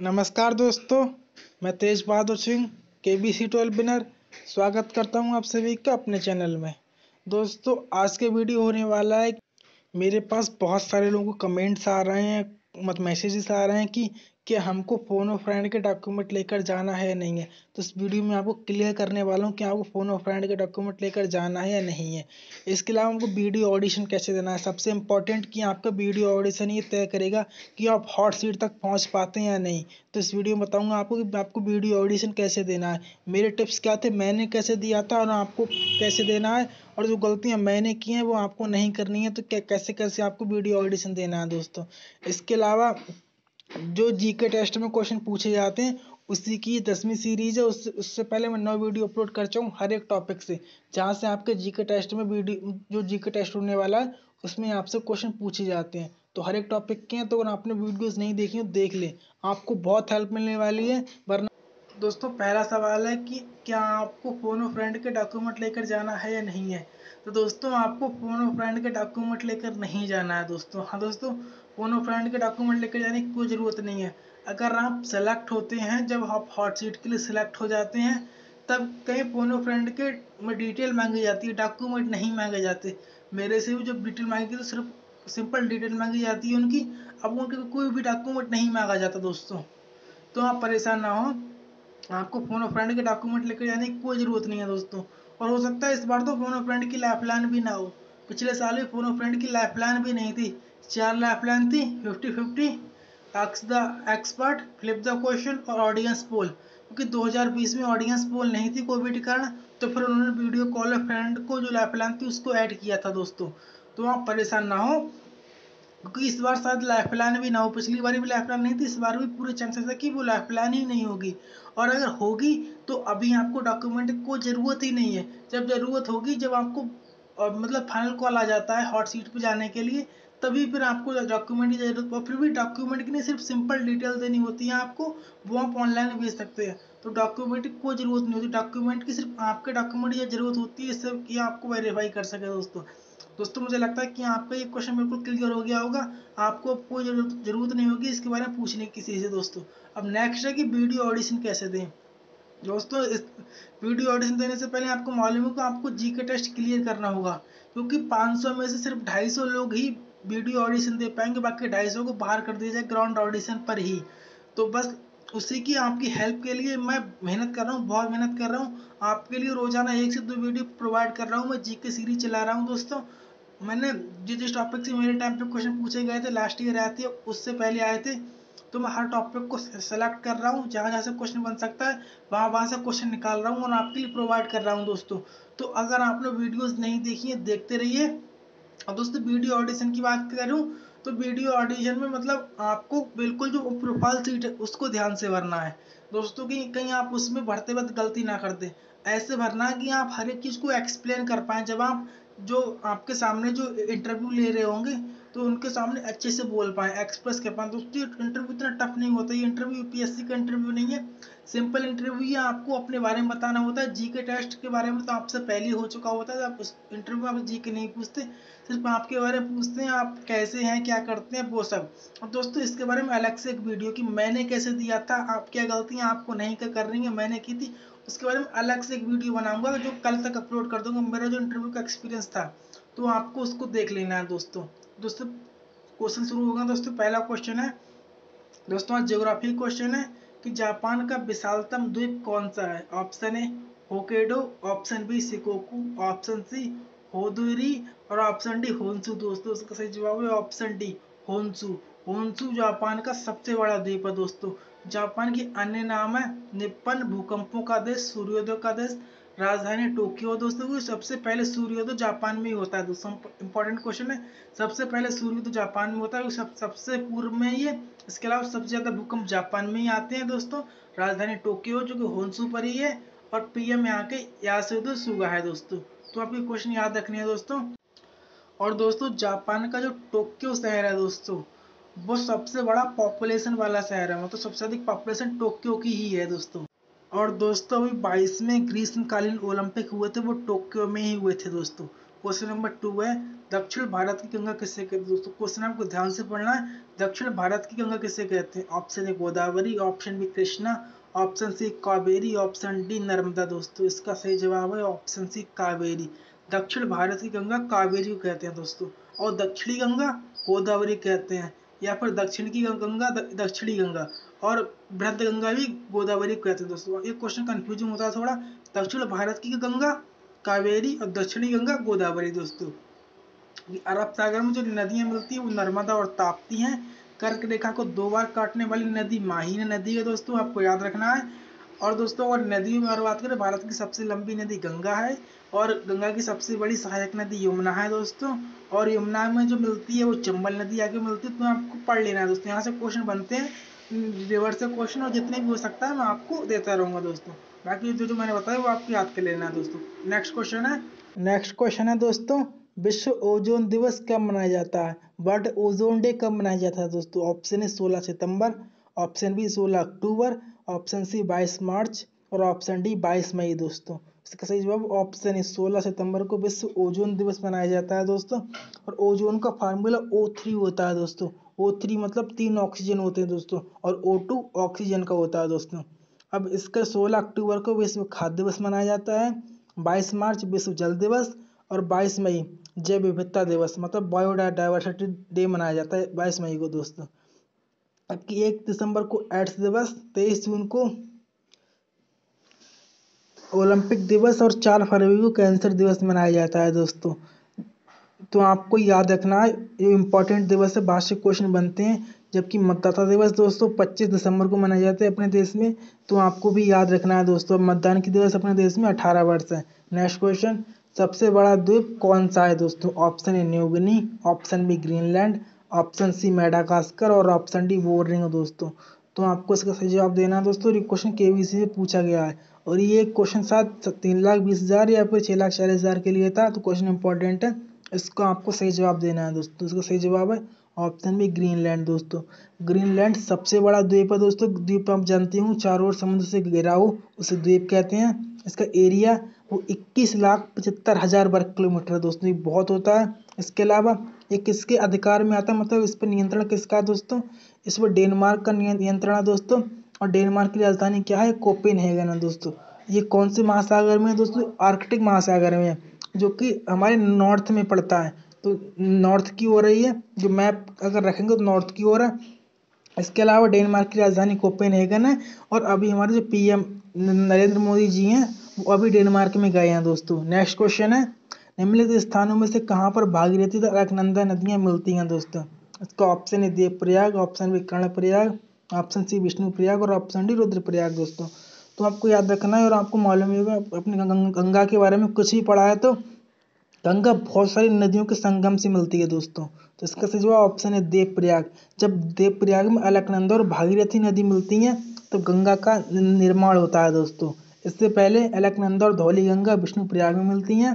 नमस्कार दोस्तों, मैं तेज बहादुर सिंह KBC 12 विनर स्वागत करता हूं आप सभी का अपने चैनल में। दोस्तों, आज के वीडियो होने वाला है। मेरे पास बहुत सारे लोगों को कमेंट्स आ रहे हैं, मैसेजेस आ रहे हैं कि हमको फ़ोन और फ्रेंड के डॉक्यूमेंट लेकर जाना है या नहीं है। तो इस वीडियो में आपको क्लियर करने वाला हूँ कि आपको फ़ोन और फ्रेंड के डॉक्यूमेंट लेकर जाना है या नहीं है। इसके अलावा हमको वीडियो ऑडिशन कैसे देना है। सबसे इम्पोर्टेंट कि आपका वीडियो ऑडिशन ये तय करेगा कि आप हॉट सीट तक पहुँच पाते हैं या नहीं। तो इस वीडियो में बताऊँगा आपको कि आपको वीडियो ऑडिशन कैसे देना है। मेरे टिप्स क्या थे, मैंने कैसे दिया था और आपको कैसे देना है, और जो गलतियां मैंने की हैं वो आपको नहीं करनी है। तो कैसे कैसे आपको वीडियो ऑडिशन देना है दोस्तों। इसके अलावा जो जीके टेस्ट में क्वेश्चन पूछे जाते हैं उसी की 10वीं सीरीज है। उससे पहले मैं 9 वीडियो अपलोड कर चुका हूँ हर एक टॉपिक से, जहाँ से आपके जीके टेस्ट में वीडियो जो जीके टेस्ट होने वाला है उसमें आपसे क्वेश्चन पूछे जाते हैं। तो हर एक टॉपिक के हैं, तो अगर आपने वीडियोस नहीं देखी हो देख ले, आपको बहुत हेल्प मिलने वाली है। वरना दोस्तों, पहला सवाल है कि क्या आपको फ़ोन और फ्रेंड के डॉक्यूमेंट लेकर जाना है या नहीं है। तो दोस्तों, आपको फ़ोन और फ्रेंड के डॉक्यूमेंट लेकर नहीं जाना है दोस्तों। हाँ दोस्तों, फ़ोन और फ्रेंड के डॉक्यूमेंट लेकर जाने की कोई ज़रूरत नहीं है। अगर आप सेलेक्ट होते हैं, जब आप हॉट सीट के लिए सिलेक्ट हो जाते हैं, तब कहीं फ़ोन और फ्रेंड के में डिटेल मांगी जाती है, डॉक्यूमेंट नहीं मांगे जाते। मेरे से भी जब डिटेल मांगी तो सिर्फ सिंपल डिटेल मांगी जाती है उनकी। अब उनके कोई भी डॉक्यूमेंट नहीं मांगा जाता दोस्तों। तो आप परेशान ना हो, आपको फोन और फ्रेंड के डॉक्यूमेंट लेकर जाने की कोई ज़रूरत नहीं है दोस्तों। और हो सकता है इस बार तो फोन और फ्रेंड की लाइफ लाइन भी ना हो। पिछले साल भी फोन और फ्रेंड की लाइफ लाइन भी नहीं थी। 4 लाइफ लाइन थी, 50-50, ask the expert, flip the question और ऑडियंस पोल। क्योंकि 2020 में ऑडियंस पोल नहीं थी कोविड के कारण, तो फिर उन्होंने वीडियो कॉल फ्रेंड को जो लाइफ लाइन थी उसको ऐड किया था दोस्तों। तो आप परेशान ना हो, क्योंकि इस बार शायद लाइफ प्लान भी ना हो। पिछली बार भी लाइफ प्लान नहीं थी, इस बार भी पूरे चांसेस है कि वो लाइफ प्लान ही नहीं होगी। और अगर होगी तो अभी आपको डॉक्यूमेंट को ज़रूरत ही नहीं है। जब ज़रूरत होगी, जब आपको मतलब फाइनल कॉल आ जाता है हॉट सीट पे जाने के लिए, तभी फिर आपको डॉक्यूमेंट की जरूरत। और फिर भी डॉक्यूमेंट की नहीं, सिर्फ सिंपल डिटेल देनी होती है आपको, वो आप ऑनलाइन भेज सकते हैं। तो डॉक्यूमेंट की कोई ज़रूरत नहीं होती। डॉक्यूमेंट की सिर्फ आपके डॉक्यूमेंट की ज़रूरत होती है, इससे कि आपको वेरीफाई कर सके दोस्तों। दोस्तों, मुझे लगता है कि आपका ये क्वेश्चन बिल्कुल क्लियर हो गया होगा। आपको कोई जरूरत नहीं होगी इसके बारे में पूछने की किसी से दोस्तों। अब नेक्स्ट है कि वीडियो ऑडिशन कैसे दें। दोस्तों, इस वीडियो ऑडिशन देने से पहले आपको मालूम है कि आपको जीके टेस्ट क्लियर करना होगा। क्योंकि 500 में से सिर्फ 250 लोग ही वीडियो ऑडिशन दे पाएंगे, बाकी 250 को बाहर कर दिया जाए ग्राउंड ऑडिशन पर ही। तो बस उसी की आपकी हेल्प के लिए मैं मेहनत कर रहा हूँ, बहुत मेहनत कर रहा हूँ। आपके लिए रोजाना 1 से 2 वीडियो प्रोवाइड कर रहा हूँ। मैं जीके सीरीज चला रहा हूँ दोस्तों। मैंने जिस टॉपिक से मेरे टाइम पे क्वेश्चन पूछे गए थे लास्ट ईयर आए थे, उससे पहले आए थे, तो मैं हर टॉपिक को सेलेक्ट कर रहा हूँ। जहाँ जहाँ से क्वेश्चन बन सकता है वहाँ वहाँ से क्वेश्चन निकाल रहा हूँ और आपके लिए प्रोवाइड कर रहा हूँ दोस्तों। तो अगर आपने वीडियोस नहीं देखी है, देखते रहिए। अब दोस्तों, वीडियो ऑडिशन की बात करूँ तो वीडियो ऑडिशन में मतलब आपको बिल्कुल जो प्रोफाइल सीट है उसको ध्यान से भरना है दोस्तों, कि कहीं आप उसमें भरते वक्त गलती ना कर दे। ऐसे भरना है कि आप हर एक चीज़ को एक्सप्लेन कर पाएँ। जब आप जो आपके सामने जो इंटरव्यू ले रहे होंगे तो उनके सामने अच्छे से बोल पाए, एक्सप्रेस कर पाए दोस्तों। इंटरव्यू इतना टफ नहीं होता। ये इंटरव्यू यूपीएससी का इंटरव्यू नहीं है, सिंपल इंटरव्यू है। आपको अपने बारे में बताना होता है। जीके टेस्ट के बारे में तो आपसे पहले हो चुका होता है। आप उस इंटरव्यू में आप जीके नहीं पूछते, सिर्फ आपके बारे में पूछते हैं, आप कैसे हैं, क्या करते हैं, वो सब। अब दोस्तों, इसके बारे में अलग से एक वीडियो कि मैंने कैसे दिया था, आप क्या गलतियां आपको नहीं करनी है, मैंने की थी, उसके बारे में अलग से एक वीडियो बनाऊंगा जो कल तक अपलोड कर दूंगा। मेरा जो इंटरव्यू का एक्सपीरियंस था, तो आपको उसको देख लेना है दोस्तों। दोस्तों, क्वेश्चन शुरू होगा दोस्तों। पहला क्वेश्चन है दोस्तों, आज ज्योग्राफी क्वेश्चन है कि जापान का विशालतम द्वीप कौन सा है। Option A Hokkaido, option B Shikoku, option C होदुरी और ऑप्शन डी होन्सू। दोस्तों, इसका सही जवाब है option D Honshu. Honshu Japan का सबसे बड़ा द्वीप है दोस्तों। जापान की अन्य नाम है निप्पन, भूकंपों का देश, सूर्योदय का देश, राजधानी टोक्यो। दोस्तों, को सबसे पहले सूर्योदय जापान में ही होता है दोस्तों। इंपॉर्टेंट क्वेश्चन है, सबसे पहले सूर्योदय जापान में होता है, सबसे पूर्व में ही है। इसके अलावा सबसे ज्यादा भूकंप जापान में ही आते हैं दोस्तों। राजधानी टोक्यो जो कि होन्सू पर ही है, और पीएम यहाँ के यासुधो सुगा है दोस्तों। तो आपके क्वेश्चन याद रखने हैं दोस्तों। और दोस्तों, जापान का जो टोक्यो शहर है दोस्तों, वो सबसे बड़ा पॉपुलेशन वाला शहर है। मतलब सबसे अधिक पॉपुलेशन टोक्यो की ही है दोस्तों। और दोस्तों, अभी 22वें ग्रीष्मकालीन ओलंपिक हुए थे, वो टोक्यो में ही हुए थे दोस्तों। क्वेश्चन नंबर 2 है, दक्षिण भारत की गंगा किसे कहते हैं दोस्तों। क्वेश्चन आपको ध्यान से पढ़ना है। दक्षिण भारत की गंगा किसे कहते हैं। Option A Godavari, option B Krishna, option C Kaveri, option D Narmada. दोस्तों इसका सही जवाब है ऑप्शन सी कावेरी। दक्षिण भारत की गंगा कावेरी को कहते हैं दोस्तों, और दक्षिणी गंगा गोदावरी कहते हैं, या फिर दक्षिण की गंगा दक्षिणी गंगा, और बृहद गंगा भी गोदावरी कहते हैं दोस्तों। ये क्वेश्चन कंफ्यूजिंग होता है थोड़ा। दक्षिण भारत की गंगा कावेरी और दक्षिणी गंगा गोदावरी दोस्तों। अरब सागर में जो नदियां मिलती है वो नर्मदा और ताप्ती हैं। कर्क रेखा को 2 बार काटने वाली नदी माहिनी नदी है दोस्तों, आपको याद रखना है। और दोस्तों अगर नदियों में बात करें, भारत की सबसे लंबी नदी गंगा है, और गंगा की सबसे बड़ी सहायक नदी यमुना है दोस्तों। और यमुना में जो मिलती है वो चंबल नदी आगे मिलती है, तो आपको पढ़ लेना है दोस्तों। यहाँ से क्वेश्चन बनते हैं रिवर्स से क्वेश्चन, और जितने भी हो सकता है मैं आपको देता रहूंगा दोस्तों। बाकी जो जो मैंने बताया वो आपको याद कर लेना है दोस्तों। नेक्स्ट क्वेश्चन है दोस्तों, विश्व ओजोन दिवस कब मनाया जाता है। वर्ल्ड ओजोन डे कब मनाया जाता है दोस्तों। ऑप्शन ए 16 सितंबर, ऑप्शन बी 16 अक्टूबर, ऑप्शन सी 22 मार्च, और ऑप्शन डी 22 मई दोस्तों। इसका सही जवाब ऑप्शन ए 16 सितंबर को विश्व ओजोन दिवस मनाया जाता है दोस्तों। और ओजोन का फार्मूला O3 होता है दोस्तों। O3 मतलब 3 ऑक्सीजन होते हैं दोस्तों, और O2 ऑक्सीजन का होता है दोस्तों। अब इसका 16 अक्टूबर को विश्व खाद्य दिवस मनाया जाता है, 22 मार्च विश्व जल दिवस, और 22 मई जैव विविधता दिवस मतलब बायोडाइवर्सिटी डे मनाया जाता है 22 मई को दोस्तों। अब की 1 दिसंबर को एड्स दिवस, 23 जून को ओलंपिक दिवस, और 4 फरवरी को कैंसर दिवस मनाया जाता है दोस्तों। तो आपको याद रखना है ये इंपॉर्टेंट दिवस है, बहुत से क्वेश्चन बनते हैं। जबकि मतदाता दिवस दोस्तों 25 दिसंबर को मनाया जाता है अपने देश में, तो आपको भी याद रखना है दोस्तों। मतदान की दिवस अपने देश में 18 वर्ष है। नेक्स्ट क्वेश्चन, सबसे बड़ा द्वीप कौन सा है दोस्तों। Option A New Guinea, option B Greenland, option C Madagascar, और ऑप्शन डी बोर्नियो दोस्तों। तो आपको इसका सही जवाब देना है दोस्तों। ये क्वेश्चन केबीसी से पूछा गया है, और ये क्वेश्चन शायद 3,20,000 या फिर 6,40,000 के लिए था, तो क्वेश्चन इंपॉर्टेंट है। इसको आपको सही जवाब देना है दोस्तों। इसका सही जवाब है ऑप्शन बी ग्रीनलैंड दोस्तों। ग्रीनलैंड सबसे बड़ा द्वीप है दोस्तों। द्वीप आप जानते हो चारों ओर समुद्र से घिरा हो, उसे द्वीप कहते हैं। इसका एरिया वो 21,75,000 वर्ग किलोमीटर है दोस्तों, ये बहुत होता है। इसके अलावा ये किसके अधिकार में आता है, मतलब इस पर नियंत्रण किसका है दोस्तों। इस पर डेनमार्क का नियंत्रण है दोस्तों, और डेनमार्क की राजधानी क्या है, कोपेनहेगन है दोस्तों। ये कौन से महासागर में है दोस्तों, आर्कटिक महासागर में है, जो कि हमारे नॉर्थ में पड़ता है। तो नॉर्थ की ओर है ये, जो मैप अगर रखेंगे तो नॉर्थ की ओर है। इसके अलावा डेनमार्क की राजधानी कोपेनहेगन है, और अभी हमारे जो पीएम नरेंद्र मोदी जी हैं वो अभी डेनमार्क में गए हैं दोस्तों। नेक्स्ट क्वेश्चन है, निम्नलिखित स्थानों में से कहाँ पर भागीरथी तथा अलकनंदा नदियाँ मिलती हैं दोस्तों। इसका ऑप्शन है Devprayag, option B Karnaprayag, option C Vishnuprayag, और ऑप्शन डी रुद्रप्रयाग दोस्तों। तो आपको याद रखना है, और आपको मालूम ही होगा अपनी गंगा के बारे में कुछ भी पढ़ा है तो गंगा बहुत सारी नदियों के संगम से मिलती है दोस्तों। तो इसका सही जवाब ऑप्शन है देवप्रयाग। जब देवप्रयाग में अलकनंदा और भागीरथी नदी मिलती हैं तो गंगा का निर्माण होता है दोस्तों। इससे पहले अलकनंदा और धौलीगंगा विष्णुप्रयाग में मिलती हैं।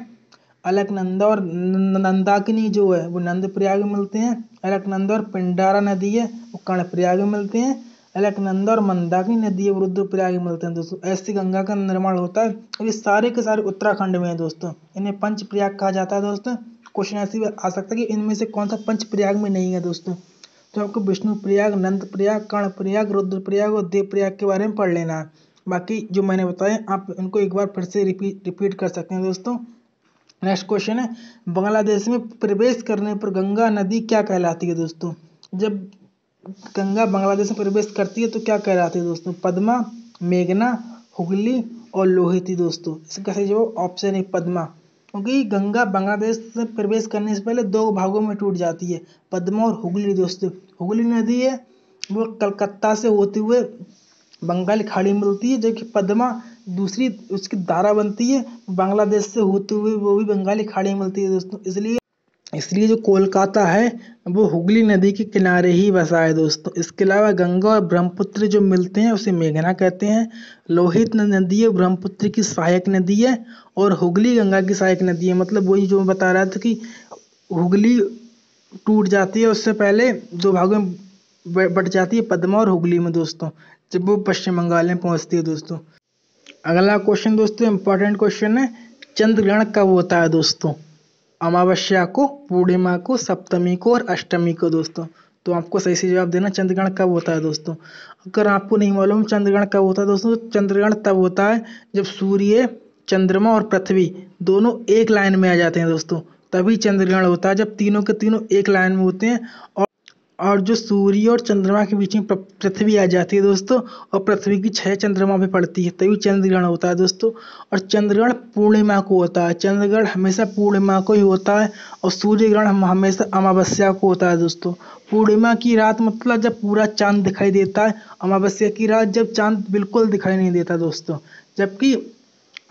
अलकनंदा और नंदाकिनी जो है वो नंदप्रयाग में मिलते हैं। अलकनंदा और पिंडारा नदी है वो कर्णप्रयाग में मिलते हैं। अलकनंदा और मंदाकिनी नदी है वो रुद्रप्रयाग में मिलते हैं दोस्तों। ऐसी गंगा का निर्माण होता है, और ये सारे के सारे उत्तराखंड में है दोस्तों। इन्हें पंच प्रयाग कहा जाता है दोस्तों। क्वेश्चन ऐसे भी आ सकता है कि इनमें से कौन सा पंच प्रयाग में नहीं है दोस्तों। तो आपको विष्णु प्रयाग, नंद प्रयाग, कर्ण प्रयाग, रुद्र प्रयाग और देव प्रयाग के बारे में पढ़ लेना है। बाकी जो मैंने बताया आप इनको एक बार फिर से रिपीट कर सकते हैं दोस्तों। नेक्स्ट क्वेश्चन है, बांग्लादेश में प्रवेश करने पर गंगा नदी क्या कहलाती है दोस्तों। जब गंगा बांग्लादेश में प्रवेश करती है तो क्या कहलाती है दोस्तों। पद्मा, मेघना, हुगली और लोहिती दोस्तों। इसका सही जवाब ऑप्शन है पद्मा, क्योंकि गंगा बांग्लादेश से प्रवेश करने से पहले 2 भागों में टूट जाती है, पद्मा और हुगली दोस्तों। हुगली नदी है वो कलकत्ता से होते हुए बंगाल की खाड़ी में मिलती है, जबकि पद्मा दूसरी उसकी धारा बनती है बांग्लादेश से होते हुए, वो भी बंगाली खाड़ी में मिलती है दोस्तों। इसलिए इसलिए जो कोलकाता है वो हुगली नदी के किनारे ही बसा है दोस्तों। इसके अलावा गंगा और ब्रह्मपुत्र जो मिलते हैं उसे मेघना कहते हैं। लोहित नदी है ब्रह्मपुत्र की सहायक नदी है, और हुगली गंगा की सहायक नदी है। मतलब वही जो मैं बता रहा था कि हुगली टूट जाती है उससे पहले 2 भागों में बट जाती है, पद्मा और हुगली में दोस्तों, जब वो पश्चिम बंगाल में पहुंचती है दोस्तों। अगला क्वेश्चन दोस्तों इंपॉर्टेंट क्वेश्चन है, चंद्र ग्रहण कब होता है दोस्तों। अमावस्या को, पूर्णिमा को, सप्तमी को और अष्टमी को दोस्तों। तो आपको सही से जवाब देना चंद्रग्रहण कब होता है दोस्तों। अगर आपको नहीं मालूम चंद्रग्रहण कब होता है दोस्तों, तो चंद्रग्रहण तब होता है जब सूर्य, चंद्रमा और पृथ्वी दोनों एक लाइन में आ जाते हैं दोस्तों, तभी चंद्रग्रहण होता है। जब तीनों के तीनों एक लाइन में होते हैं और जो सूर्य और चंद्रमा के बीच में पृथ्वी आ जाती है दोस्तों, और पृथ्वी की छह चंद्रमा पे पड़ती है, तभी चंद्रग्रहण होता है दोस्तों। और चंद्रग्रहण पूर्णिमा को होता है, चंद्रग्रहण हमेशा पूर्णिमा को ही होता है, और सूर्य ग्रहण हमेशा अमावस्या को होता है दोस्तों। पूर्णिमा की रात मतलब जब पूरा चांद दिखाई देता है, अमावस्या की रात जब चांद बिल्कुल दिखाई नहीं देता दोस्तों। जबकि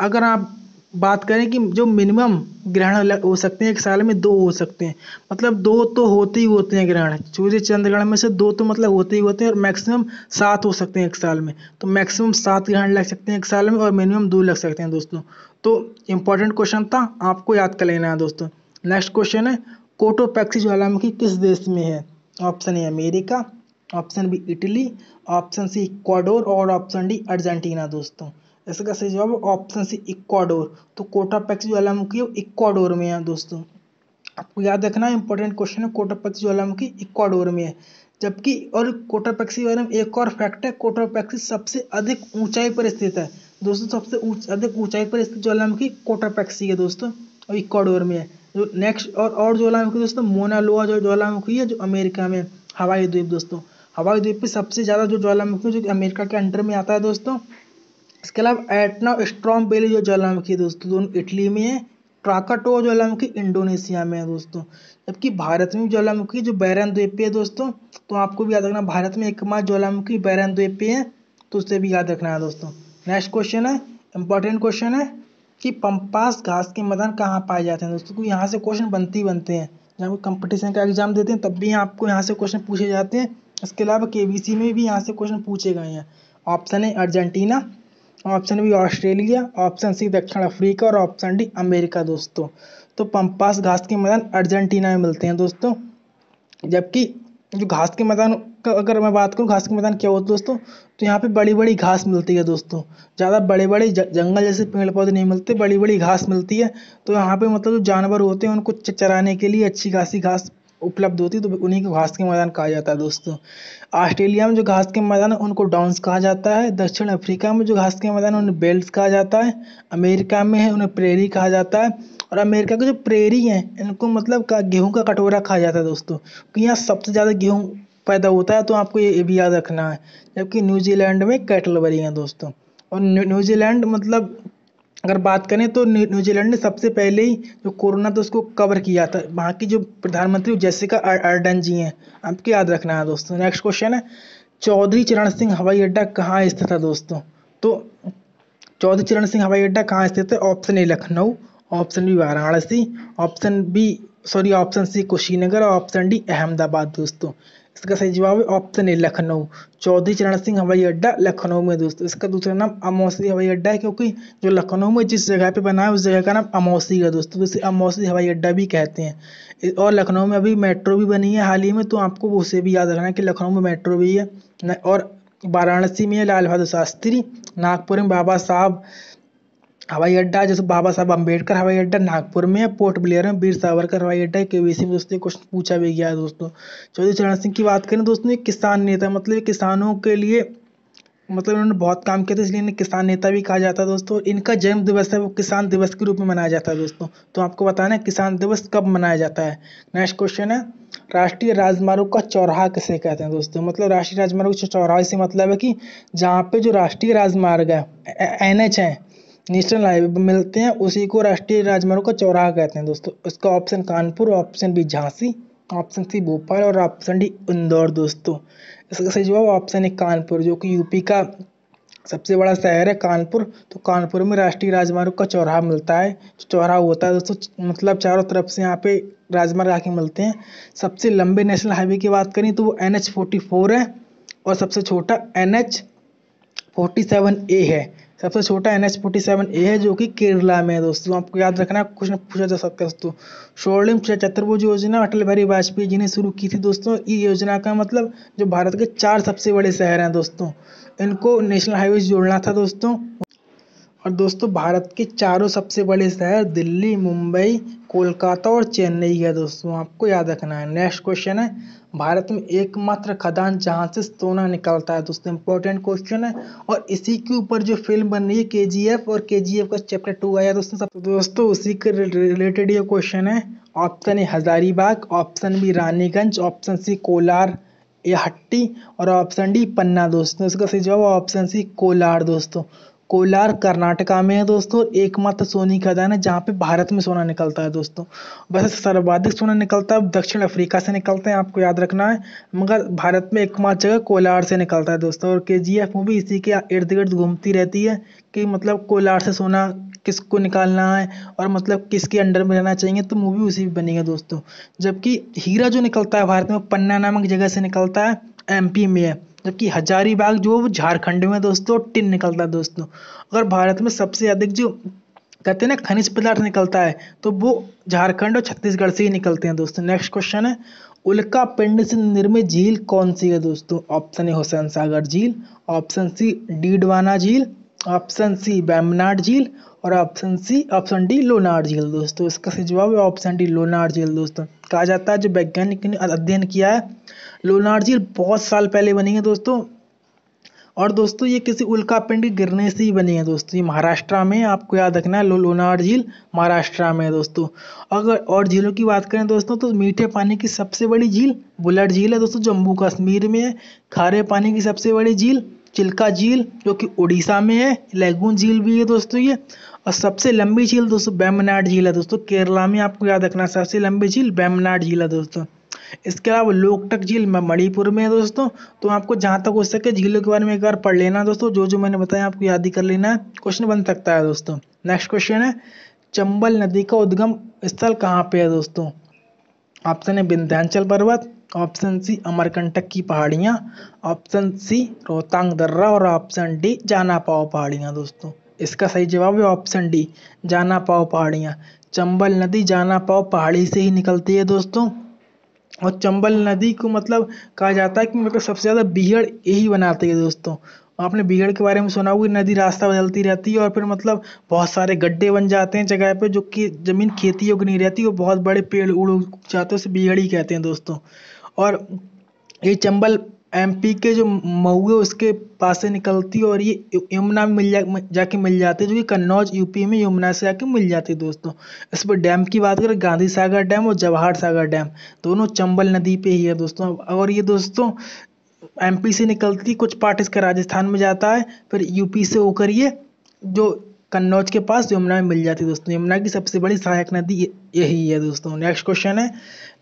अगर आप बात करें कि जो मिनिमम ग्रहण हो सकते हैं एक साल में, दो हो सकते हैं, मतलब दो तो होते ही होते हैं ग्रहण, सूर्य चंद्र ग्रहण में से दो तो मतलब होते ही होते हैं, और मैक्सिमम 7 हो सकते हैं एक साल में। तो मैक्सिमम 7 ग्रहण लग सकते हैं एक साल में, और मिनिमम 2 लग सकते हैं दोस्तों। तो इंपॉर्टेंट क्वेश्चन था, आपको याद कर लेना है दोस्तों। नेक्स्ट क्वेश्चन है, कोटोपैक्सी ज्वालामुखी किस देश में है। Option A America, option B Italy, option C Ecuador और ऑप्शन डी अर्जेंटीना दोस्तों। इसका सही जवाब ऑप्शन सी इक्वाडोर। तो कोटोपैक्सी ज्वालामुखी इक्वाडोर में है दोस्तों। आपको याद रखना इंपॉर्टेंट क्वेश्चन है, कोटोपैक्सी ज्वालामुखी इक्वाडोर में है। जबकि और कोटोपैक्सी के बारे में एक और फैक्ट है, कोटोपैक्सी सबसे अधिक ऊंचाई पर स्थित है दोस्तों। सबसे अधिक ऊंचाई पर स्थित ज्वालामुखी कोटोपैक्सी है दोस्तों, और इक्वाडोर में है। जो नेक्स्ट और ज्वालामुखी दोस्तों मोना लोआ जो ज्वालामुखी है, जो अमेरिका में, हवाई द्वीप दोस्तों। हवाई द्वीप पे सबसे ज्यादा जो ज्वालामुखी जो अमेरिका के अंडर में आता है दोस्तों। इसके अलावा एटना स्ट्रॉम बेली जो ज्वालामुखी है दोस्तों, दोनों इटली में है। क्राकाटोआ ज्वालामुखी इंडोनेशिया में है दोस्तों। जबकि भारत में ज्वालामुखी जो बैरन द्वीप पे है दोस्तों, तो आपको भी याद रखना भारत में एकमात्र ज्वालामुखी बैरन द्वीप पे है, तो उसे भी याद रखना है दोस्तों। नेक्स्ट क्वेश्चन है, इंपॉर्टेंट क्वेश्चन है कि पंपास घास के मैदान कहाँ पाए जाते हैं दोस्तों। क्योंकि यहाँ से क्वेश्चन बनते ही बनते हैं, जब आप कंपटीशन का एग्जाम देते हैं तब भी आपको यहाँ से क्वेश्चन पूछे जाते हैं। इसके अलावा केबीसी में भी यहाँ से क्वेश्चन पूछे गए हैं। Option A Argentina, option B Australia, option C दक्षिण अफ्रीका और ऑप्शन डी अमेरिका दोस्तों। तो पंपास घास के मैदान अर्जेंटीना में मिलते हैं दोस्तों। जबकि जो घास के मैदान का अगर मैं बात करूँ, घास के मैदान क्या होते हैं दोस्तों, तो यहाँ पे बड़ी बड़ी घास मिलती है दोस्तों। ज़्यादा बड़े बड़े जंगल जैसे पेड़ पौधे नहीं मिलते, बड़ी बड़ी घास मिलती है। तो यहाँ पे मतलब जो जानवर होते हैं उनको चराने के लिए अच्छी खासी घास उपलब्ध होती है, तो उन्हीं को घास के मैदान कहा जाता है दोस्तों। ऑस्ट्रेलिया में जो घास के मैदान है उनको डाउन्स कहा जाता है। दक्षिण अफ्रीका में जो घास के मैदान है उन्हें बेल्ट्स कहा जाता है। अमेरिका में है उन्हें प्रेरी कहा जाता है। और अमेरिका के जो प्रेरी हैं इनको मतलब गेहूं का कटोरा कहा जाता है दोस्तों, क्योंकि यहाँ सबसे ज़्यादा गेहूं पैदा होता है, तो आपको ये भी याद रखना है। जबकि न्यूजीलैंड में कैटलबरी हैं दोस्तों। और न्यूजीलैंड मतलब अगर बात करें तो न्यूजीलैंड ने सबसे पहले ही जो कोरोना था उसको कवर किया था। वहाँ की जो प्रधानमंत्री जेसिका अर्डन जी हैं, आपको याद रखना है दोस्तों। नेक्स्ट क्वेश्चन है, चौधरी चरण सिंह हवाई अड्डा कहाँ स्थित है दोस्तों। तो चौधरी चरण सिंह हवाई अड्डा कहाँ स्थित है। Option A Lucknow, option B Varanasi, option C Kushinagar और ऑप्शन डी अहमदाबाद दोस्तों। इसका सही जवाब है ऑप्शन ए लखनऊ। चौधरी चरण सिंह हवाई अड्डा लखनऊ में दोस्तों। इसका दूसरा नाम अमौसी हवाई अड्डा है, क्योंकि जो लखनऊ में जिस जगह पे बना है उस जगह का नाम अमौसी है दोस्तों, तो इसे अमौसी हवाई अड्डा भी कहते हैं। और लखनऊ में अभी मेट्रो भी बनी है हाल ही में, तो आपको उसे भी याद रखना है कि लखनऊ में मेट्रो भी है। और वाराणसी में है लाल बहादुर शास्त्री, नागपुर में बाबा साहब हवाई अड्डा, जैसे बाबा साहब अम्बेडकर हवाई अड्डा नागपुर में है। पोर्ट ब्लेयर में वीर सावरकर हवाई अड्डा है। केबीसी में दोस्तों क्वेश्चन पूछा भी गया है दोस्तों। चौधरी चरण सिंह की बात करें दोस्तों, ये किसान नेता, मतलब ये किसानों के लिए मतलब इन्होंने बहुत काम किया था, इसलिए इन्हें किसान नेता भी कहा जाता है दोस्तों। इनका जन्म दिवस है वो किसान दिवस के रूप में मनाया जाता है दोस्तों। तो आपको बताना है किसान दिवस कब मनाया जाता है। नेक्स्ट क्वेश्चन है, राष्ट्रीय राजमार्ग का चौराहा किसे कहते हैं दोस्तों। मतलब राष्ट्रीय राजमार्ग का चौराहा से मतलब है कि जहाँ पे जो राष्ट्रीय राजमार्ग है NH है, नेशनल हाईवे मिलते हैं, उसी को राष्ट्रीय राजमार्ग का चौराहा कहते हैं दोस्तों। इसका option Kanpur, option B Jhansi, option C Bhopal और ऑप्शन डी इंदौर दोस्तों। इसका सही जवाब ऑप्शन है कानपुर, जो कि यूपी का सबसे बड़ा शहर है कानपुर। तो कानपुर में राष्ट्रीय राजमार्ग का चौराहा मिलता है, चौराहा होता है दोस्तों, मतलब चारों तरफ से यहाँ पे राजमार्ग आके मिलते हैं। सबसे लंबे नेशनल हाईवे की बात करें तो वो NH-44 है, और सबसे छोटा NH-47A है। सबसे छोटा NH-47A है, जो कि केरला में है दोस्तों। आपको याद रखना, कुछ न पूछा जा सकता है दोस्तों। स्वर्णिम चतुर्भुज योजना अटल बिहारी वाजपेयी जी ने शुरू की थी दोस्तों। ये योजना का मतलब जो भारत के 4 सबसे बड़े शहर हैं दोस्तों, इनको नेशनल हाईवे जोड़ना था दोस्तों। और दोस्तों भारत के चारों सबसे बड़े शहर दिल्ली, मुंबई, कोलकाता और चेन्नई है दोस्तों, आपको याद रखना है। नेक्स्ट क्वेश्चन है, भारत में एकमात्र खदान जहां से सोना निकलता है दोस्तों, इंपॉर्टेंट क्वेश्चन है। और इसी के ऊपर जो फिल्म बन रही है केजीएफ, और केजीएफ का चैप्टर 2 आया दोस्तों। सब दोस्तों उसी के रिलेटेड ये क्वेश्चन है। Option A Hazaribagh, option B Raniganj, option C Kolar या हट्टी, और ऑप्शन डी पन्ना दोस्तों। इसका सही जवाब ऑप्शन सी कोलार दोस्तों। कोलार कर्नाटका में है दोस्तों, एकमात्र सोने की खदान है जहाँ पे भारत में सोना निकलता है दोस्तों। वैसे सर्वाधिक सोना निकलता है दक्षिण अफ्रीका से निकलते हैं, आपको याद रखना है, मगर भारत में एकमात्र जगह कोलार से निकलता है दोस्तों। और केजीएफ मूवी इसी के इर्द गिर्द घूमती रहती है कि मतलब कोलार से सोना किसको निकालना है और मतलब किसके अंडर में रहना चाहिए, तो मूवी उसी में बनी है दोस्तों। जबकि हीरा जो निकलता है भारत में पन्ना नामक जगह से निकलता है, एमपी में है। जबकि हजारीबाग जो वो झारखंड में दोस्तों टिन निकलता है दोस्तों। अगर भारत में सबसे अधिक जो कहते हैं ना खनिज पदार्थ निकलता है, तो वो झारखंड और छत्तीसगढ़ से ही निकलते हैं दोस्तों। नेक्स्ट क्वेश्चन है, उल्का पिंड से निर्मित झील कौन सी है दोस्तों? ऑप्शन ए हुसैन सागर झील, ऑप्शन सी डीडवाना झील, ऑप्शन सी वेम्बनाड झील, और ऑप्शन डी लोनार झील दोस्तों। इसका सही जवाब है ऑप्शन डी लोनार झील दोस्तों। कहा जाता है जो वैज्ञानिक ने अध्ययन किया है, लोनार झील बहुत साल पहले बनी है दोस्तों। और दोस्तों ये किसी उल्का पिंड के गिरने से ही बनी है दोस्तों। ये महाराष्ट्र में है, आपको याद रखना है, लोनार झील महाराष्ट्र में है दोस्तों। अगर और झीलों की बात करें दोस्तों, तो मीठे पानी की सबसे बड़ी झील बुलर झील है दोस्तों, जम्मू कश्मीर में है। खारे पानी की सबसे बड़ी झील चिल्का झील जो कि उड़ीसा में है, लैगून झील भी है दोस्तों ये। और सबसे लंबी झील दोस्तों वेम्बनाड झील है दोस्तों, केरला में, आपको याद रखना सबसे लंबी झील वेम्बनाड झील है दोस्तों। इसके अलावा लोकटक झील मणिपुर में है दोस्तों। तो आपको जहां तक हो सके झीलों के बारे में एक बार पढ़ लेना दोस्तों, जो जो मैंने बताया आपको याद ही कर लेना है, क्वेश्चन बन सकता है दोस्तों। नेक्स्ट क्वेश्चन है, चंबल नदी का उद्गम स्थल कहाँ पे है दोस्तों? ऑप्शन है विंध्याचल पर्वत, ऑप्शन सी अमरकंटक की पहाड़ियाँ, ऑप्शन सी रोहतांग दर्रा, और ऑप्शन डी जाना पाओ पहाड़ियाँ दोस्तों। इसका सही जवाब है ऑप्शन डी जाना पाओ पहाड़ियाँ। चंबल नदी जाना पाओ पहाड़ी से ही निकलती है दोस्तों। और चंबल नदी को मतलब कहा जाता है कि मतलब सबसे ज़्यादा बीहड़ यही बनाती है दोस्तों। आपने बीहड़ के बारे में सुना होगा, नदी रास्ता बदलती रहती है और फिर मतलब बहुत सारे गड्ढे बन जाते हैं जगह पे, जो कि ज़मीन खेती योग्य नहीं रहती, वो बहुत बड़े पेड़ उड़ जाते हैं, उसे बीहड़ ही कहते हैं दोस्तों। और ये चंबल एमपी के जो मऊ है उसके पास से निकलती है, और ये यमुना में जाके मिल जाती है, जो कि कन्नौज यूपी में यमुना से जाके मिल जाती है दोस्तों। इस पर डैम की बात करें, गांधी सागर डैम और जवाहर सागर डैम दोनों चंबल नदी पे ही है दोस्तों। और ये दोस्तों एमपी से निकलती है, कुछ पार्ट इसका राजस्थान में जाता है, फिर यूपी से होकर ये जो कन्नौज के पास यमुना में मिल जाती है दोस्तों। यमुना की सबसे बड़ी सहायक नदी यही है दोस्तों। नेक्स्ट क्वेश्चन है,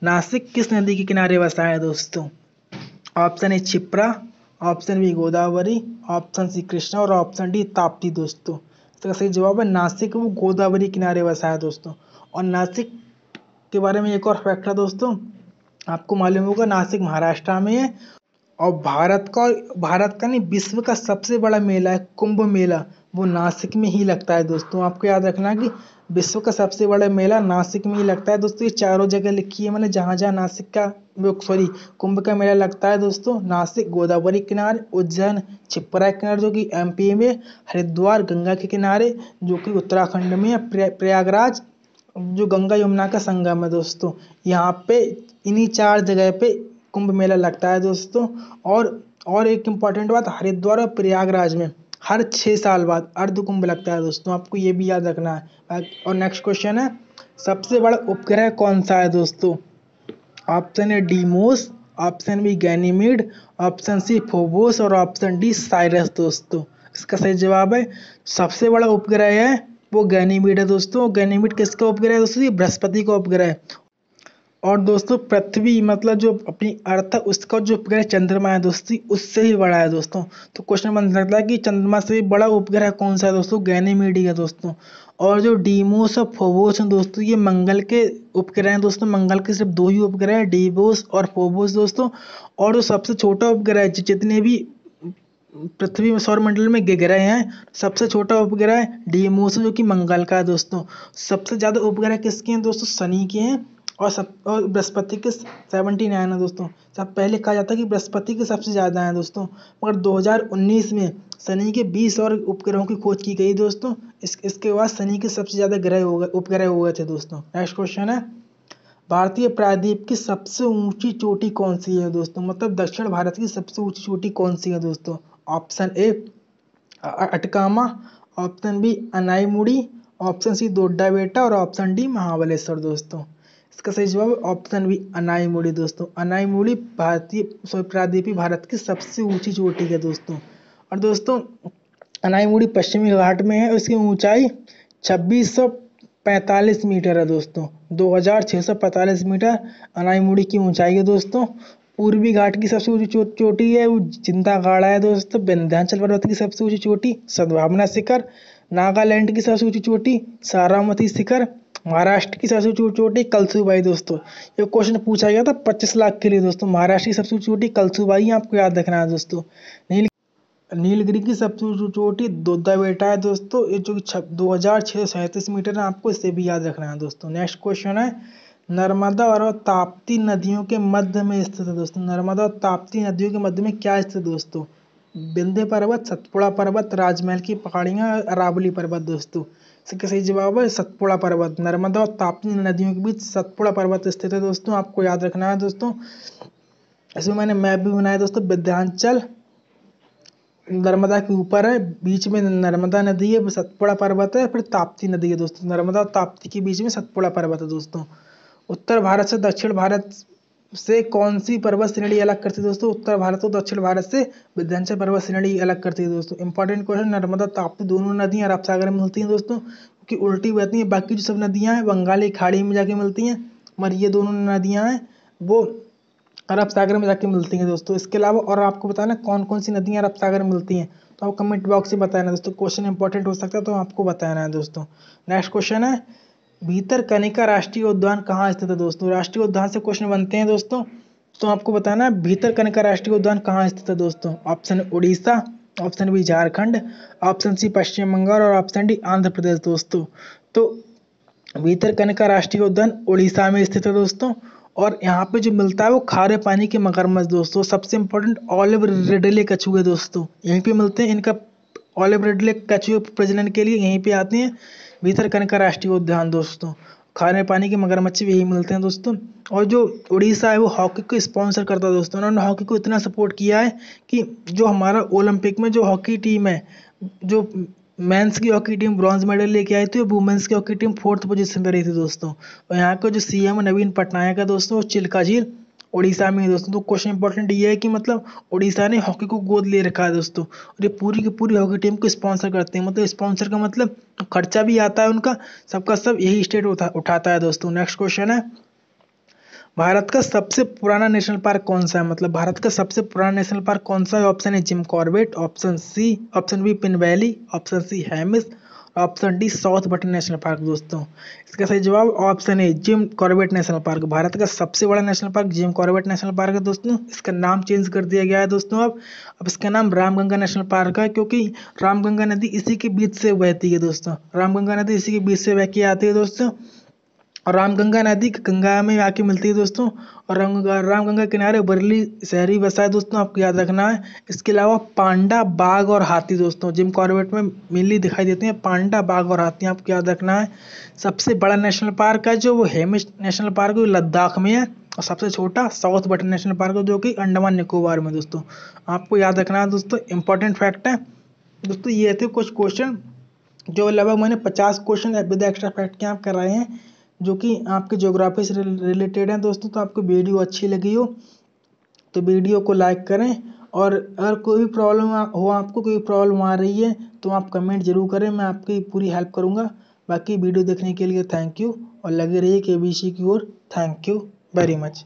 नासिक किस नदी के किनारे बसा है दोस्तों? Option A Kshipra, option B Godavari, option C Krishna, और ऑप्शन डी ताप्ती दोस्तों। इसका सही जवाब है नासिक, वो गोदावरी किनारे बसा है दोस्तों। और नासिक के बारे में एक और फैक्ट है दोस्तों, आपको मालूम होगा नासिक महाराष्ट्र में है। और भारत का नहीं, विश्व का सबसे बड़ा मेला है कुंभ मेला, वो नासिक में ही लगता है दोस्तों। आपको याद रखना है कि विश्व का सबसे बड़ा मेला नासिक में ही लगता है दोस्तों। ये चारों जगह लिखी है मैंने, जहाँ जहाँ नासिक का कुंभ का मेला लगता है दोस्तों। नासिक गोदावरी किनारे, उज्जैन छिप्रा के किनारे जो कि एमपी में, हरिद्वार गंगा के किनारे जो कि उत्तराखंड में है, प्रयागराज जो गंगा यमुना का संगम है दोस्तों। यहाँ पे इन्हीं चार जगह पे कुंभ मेला लगता है दोस्तों। और एक इम्पॉर्टेंट बात, हरिद्वार और प्रयागराज में हर 6 साल बाद अर्ध कुंभ लगता है दोस्तों, आपको ये भी याद रखना है। और नेक्स्ट क्वेश्चन है, सबसे बड़ा उपग्रह कौन सा है दोस्तों? Option A Deimos, option B Ganymede, option C Phobos, और ऑप्शन डी साइरस दोस्तों। इसका सही जवाब है सबसे बड़ा उपग्रह है वो गैनीमीड है दोस्तों। गैनीमीड किसका उपग्रह है दोस्तों? ये बृहस्पति का उपग्रह है। और दोस्तों पृथ्वी मतलब जो अपनी अर्थ है उसका जो उपग्रह चंद्रमा है दोस्तों, उससे ही बड़ा है दोस्तों। तो क्वेश्चन बन सकता है कि चंद्रमा से बड़ा उपग्रह कौन सा है दोस्तों? गैनीमीड है दोस्तों। और जो डीमोस और फोबोस हैं दोस्तों, ये मंगल के उपग्रह हैं दोस्तों। मंगल के सिर्फ 2 ही उपग्रह हैं, डीमोस और फोबोस दोस्तों। और जो सबसे छोटा उपग्रह है, जितने भी पृथ्वी में सौरमंडल में ग्रह हैं, सबसे छोटा उपग्रह डीमोस जो कि मंगल का है दोस्तों। सबसे ज़्यादा उपग्रह किसके हैं दोस्तों? शनि के हैं। और बृहस्पति के 79 है दोस्तों। सब पहले कहा जाता है कि बृहस्पति के सबसे ज़्यादा है दोस्तों, मगर 2019 में शनि के 20 और उपग्रहों की खोज की गई दोस्तों। इसके बाद शनि के सबसे ज़्यादा उपग्रह हो गए थे दोस्तों। नेक्स्ट क्वेश्चन है, भारतीय प्रायद्वीप की सबसे ऊंची चोटी कौन सी है दोस्तों? मतलब दक्षिण भारत की सबसे ऊंची चोटी कौन सी है दोस्तों? Option A Atacama, option B Anaimudi, option C Dodda Betta और ऑप्शन डी महाबलेश्वर दोस्तों। इसका सही जवाब ऑप्शन बी अनाईमुड़ी दोस्तों। अनाईमुड़ी प्रायद्वीपीय भारत की सबसे ऊंची चोटी है दोस्तों। और दोस्तों अनाईमुड़ी पश्चिमी घाट में है, उसकी ऊंचाई 2645 मीटर है दोस्तों। 2645 मीटर अनाईमुड़ी की ऊंचाई है दोस्तों। पूर्वी घाट की सबसे ऊंची चोटी है वो चिंतागाड़ा है दोस्तों। विंध्याचल पर्वत की सबसे ऊंची चोटी सद्भावना शिखर। नागालैंड की सबसे ऊंची चोटी सारामती शिखर। महाराष्ट्र की सबसे ऊंची चोटी कलसूबाई दोस्तों। ये क्वेश्चन पूछा गया था 25 लाख के लिए दोस्तों। महाराष्ट्र की सबसे ऊंची चोटी कलसूबाई है, आपको याद रखना है दोस्तों। नीलगिरी की सबसे ऊंची चोटी दोड्डा बेटा है दोस्तों, ये जो 2637 मीटर है, आपको इसे भी याद रखना है दोस्तों। नेक्स्ट क्वेश्चन है, नर्मदा और ताप्ती नदियों के मध्य में स्थित है दोस्तों। नर्मदा और ताप्ती नदियों के मध्य में क्या स्थित है दोस्तों? विंध्य पर्वत, सतपुड़ा पर्वत, राजमहल की पहाड़ियां, अरावली पर्वत दोस्तों। इसका सही जवाब है सतपुड़ा पर्वत। नर्मदा और ताप्ती नदियों के बीच सतपुड़ा पर्वत स्थित है दोस्तों, आपको याद रखना है दोस्तों। इसमें मैंने मैप भी बनाया दोस्तों। विंध्याचल नर्मदा के ऊपर है, बीच में नर्मदा नदी है, सतपुड़ा पर्वत है, फिर ताप्ती नदी है दोस्तों। नर्मदा और ताप्ती के बीच में सतपुड़ा पर्वत है दोस्तों। उत्तर भारत से दक्षिण भारत से कौन सी पर्वत श्रेणी अलग करती है दोस्तों? उत्तर भारत और दक्षिण भारत से विंध्याचल पर्वत श्रेणी अलग करती है दोस्तों। इंपॉर्टेंट क्वेश्चन, नर्मदा ताप्ती दोनों नदियां अरब सागर में मिलती हैं दोस्तों, क्योंकि उल्टी बहती हैं। बाकी जो सब नदियां हैं बंगाली खाड़ी में जाके मिलती हैं, मगर ये दोनों नदियां हैं वो अरब सागर में जाके मिलती हैं दोस्तों। इसके अलावा और आपको बताना कौन कौन सी नदियां अरब सागर में मिलती हैं, तो आप कमेंट बॉक्स में बताना दोस्तों। क्वेश्चन इंपॉर्टेंट हो सकता है तो आपको बताना है दोस्तों। नेक्स्ट क्वेश्चन है, भीतरकनिका राष्ट्रीय उद्यान कहाँ स्थित है दोस्तों? राष्ट्रीय उद्यान से क्वेश्चन बनते हैं दोस्तों, तो आपको बताना है भीतरकनिका राष्ट्रीय उद्यान कहाँ स्थित है दोस्तों। Option Orissa, option B Jharkhand, option C Paschim Bengal और ऑप्शन डी आंध्र प्रदेश दोस्तों। तो भीतरकनिका राष्ट्रीय उद्यान उड़ीसा में स्थित है दोस्तों। और यहाँ पे जो मिलता है वो खारे पानी के मगरमच्छ दोस्तों। सबसे इंपॉर्टेंट ऑलिव रिडले कछुए दोस्तों यहीं पे मिलते हैं। इनका ऑलिव रिडले कछुए प्रजनन के लिए यहीं पे आते हैं, भीतरकनिका राष्ट्रीय उद्यान दोस्तों। खारे पानी के मगरमच्छ भी यही मिलते हैं दोस्तों। और जो उड़ीसा है वो हॉकी को स्पॉन्सर करता है दोस्तों। उन्होंने हॉकी को इतना सपोर्ट किया है कि जो हमारा ओलंपिक में जो हॉकी टीम है, जो मेंस की हॉकी टीम ब्रॉन्ज मेडल लेके आई थी, वुमेन्स की हॉकी टीम 4th पोजीशन पर रही थी दोस्तों। और यहाँ का जो सीएम नवीन पटनायक है दोस्तों, वो चिल्का झील उड़ीसा में है दोस्तों। तो क्वेश्चन इंपॉर्टेंट ये है कि मतलब उड़ीसा ने हॉकी को गोद ले रखा है दोस्तों, और ये पूरी की पूरी हॉकी टीम को स्पॉन्सर करते हैं। मतलब स्पॉन्सर का मतलब खर्चा भी आता है उनका, सबका सब यही स्टेट उठाता है दोस्तों। नेक्स्ट क्वेश्चन है, भारत का सबसे पुराना नेशनल पार्क कौन सा है? मतलब भारत का सबसे पुराना नेशनल पार्क कौन सा है? ऑप्शन है Jim Corbett, option B Pin valley, option C Hemis, option D South Button national park दोस्तों। इसका सही जवाब ऑप्शन है Jim Corbett national park. Bharat का सबसे बड़ा national park Jim Corbett national park है दोस्तों। इसका नाम चेंज कर दिया गया है दोस्तों। अब इसका नाम रामगंगा नेशनल पार्क है, क्योंकि रामगंगा नदी इसी के बीच से बहती है दोस्तों। रामगंगा नदी इसी के बीच से बह के आती है दोस्तों। और रामगंगा नदी गंगा में आके मिलती है दोस्तों। और रामगंगा किनारे बरली शहरी बसा है दोस्तों, आपको याद रखना है। इसके अलावा पांडा, बाघ और हाथी दोस्तों जिम कॉर्बेट में मेनली दिखाई देते हैं। पांडा, बाघ और हाथी आपको याद रखना है। सबसे बड़ा नेशनल पार्क है जो वो हेमिस नेशनल पार्क है, लद्दाख में है। और सबसे छोटा साउथ बटन नेशनल पार्क है जो कि अंडमान निकोबार में दोस्तों, आपको याद रखना है दोस्तों। इंपॉर्टेंट फैक्ट है दोस्तों। ये थे कुछ क्वेश्चन जो लगभग मैंने 50 क्वेश्चन विद एक्स्ट्रा फैक्ट के आप कराए हैं, जो कि आपके ज्योग्राफी से रिलेटेड हैं दोस्तों। तो आपको वीडियो अच्छी लगी हो तो वीडियो को लाइक करें, और अगर कोई भी प्रॉब्लम हो, आपको कोई प्रॉब्लम आ रही है तो आप कमेंट जरूर करें, मैं आपकी पूरी हेल्प करूंगा। बाकी वीडियो देखने के लिए थैंक यू, और लगे रहिए केबीसी की ओर। Thank you very much.